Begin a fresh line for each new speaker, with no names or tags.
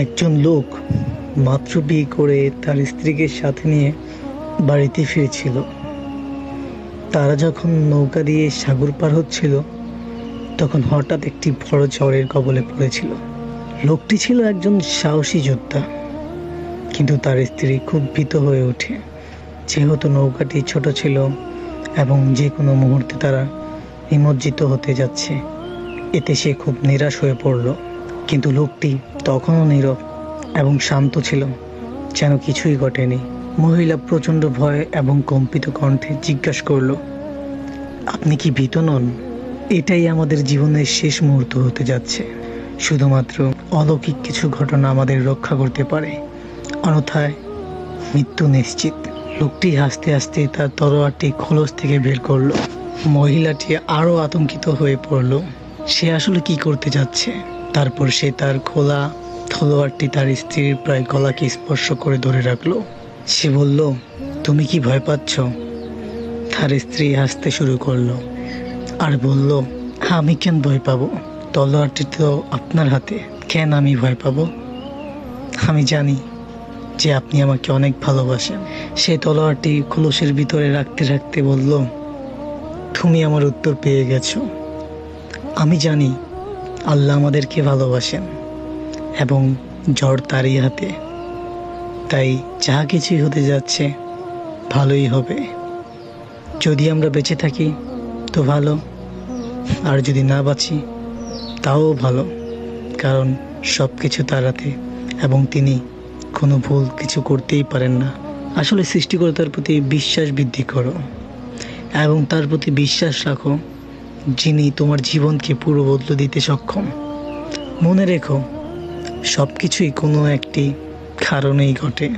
একজন লোক মাত্র বিয়ে করে তার স্ত্রীকে সাথে নিয়ে বাড়িতে ফিরছিল। তারা যখন নৌকা দিয়ে সাগর পার হচ্ছিল, তখন হঠাৎ একটি বড় ঝড়ের কবলে পড়েছিল। লোকটি ছিল একজন সাহসী যোদ্ধা, কিন্তু তার স্ত্রী খুব ভীত হয়ে ওঠে, যেহেতু নৌকাটি ছোট ছিল এবং যে কোনো মুহূর্তে তারা নিমজ্জিত হতে যাচ্ছে। এতে সে খুব নিরাশ হয়ে পড়ল। কিন্তু লোকটি তখনও নীরব এবং শান্ত ছিল, যেন কিছুই ঘটেনি। মহিলা প্রচণ্ড ভয় এবং কম্পিত কণ্ঠে জিজ্ঞাসা করল, আপনি কি ভীত নন? এটাই আমাদের জীবনের শেষ মুহূর্ত হতে যাচ্ছে। শুধুমাত্র অলৌকিক কিছু ঘটনা আমাদের রক্ষা করতে পারে, অন্যথায় মৃত্যু নিশ্চিত। লোকটি হাসতে হাসতে তার তলোয়ারটি খোলস থেকে বের করলো। মহিলাটি আরো আতঙ্কিত হয়ে পড়ল, সে আসলে কি করতে যাচ্ছে। তারপর সে তার খোলা তলোয়ারটি তার স্ত্রীর প্রায় গলাকে স্পর্শ করে ধরে রাখলো। সে বলল, তুমি কি ভয় পাচ্ছ? তার স্ত্রী হাসতে শুরু করলো আর বলল, আমি কেন ভয় পাবো? তলোয়ারটি তো আপনার হাতে, কেন আমি ভয় পাবো? আমি জানি যে আপনি আমাকে অনেক ভালোবাসেন। সে তলোয়ারটি খোলসের ভিতরে রাখতে রাখতে বলল, তুমি আমার উত্তর পেয়ে গেছো। আমি জানি আল্লাহ আমাদেরকে ভালোবাসেন এবং ঝড় তারই হাতে। তাই যা কিছুই হতে যাচ্ছে ভালোই হবে। যদি আমরা বেঁচে থাকি তো ভালো, আর যদি না বাঁচি তাও ভালো, কারণ সব কিছু তার হাতে এবং তিনি কোনো ভুল কিছু করতেই পারেন না। আসলে সৃষ্টিকর্তার প্রতি বিশ্বাস বৃদ্ধি করো এবং তার প্রতি বিশ্বাস রাখো, যিনি তোমার জীবনকে পুরো বদলে দিতে সক্ষম। মনে রেখো, সব কিছুই কোনো একটি কারণেই ঘটে।